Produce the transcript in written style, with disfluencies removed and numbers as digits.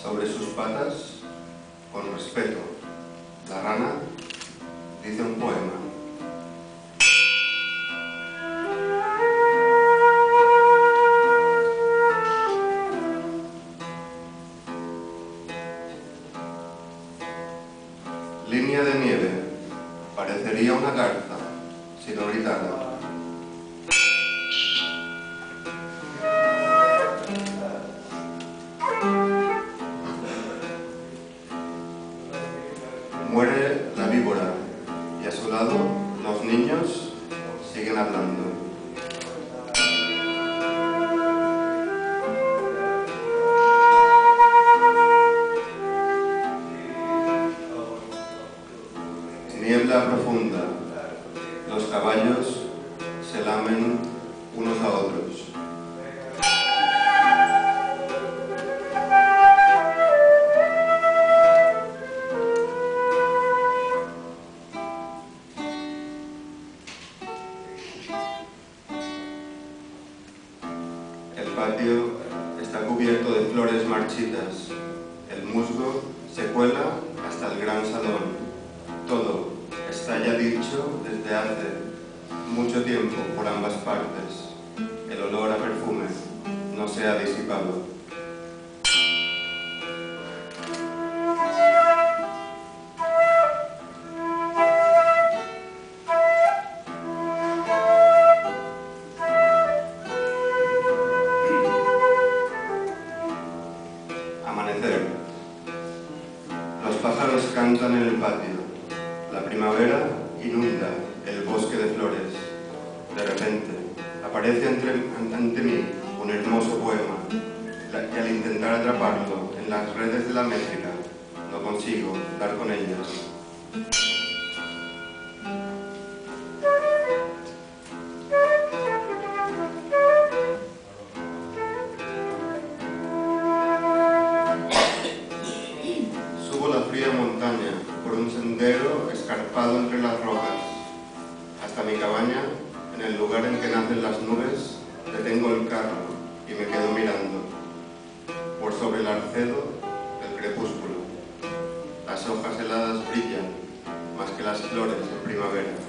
sobre sus patas, con respeto. La rana dice un poema. Línea de nieve, parecería una carta, si no gritara. Muere la víbora y a su lado los niños siguen hablando. Niebla profunda, los caballos se lamen unos a otros. El patio está cubierto de flores marchitas. El musgo se cuela hasta el gran salón. Todo está ya dicho desde hace mucho tiempo por ambas partes. El olor a perfume no se ha disipado. Amanecer. Los pájaros cantan en el patio. La primavera inunda el bosque de flores. De repente aparece ante mí un hermoso poema y al intentar atraparlo en las redes de la métrica no consigo dar con ellas. Subo la fría montaña por un sendero escarpado entre las rocas. Hasta mi cabaña, en el lugar en que nacen las nubes, detengo el carro y me quedo mirando. Por sobre el arcedo del crepúsculo. Las hojas heladas brillan más que las flores en primavera.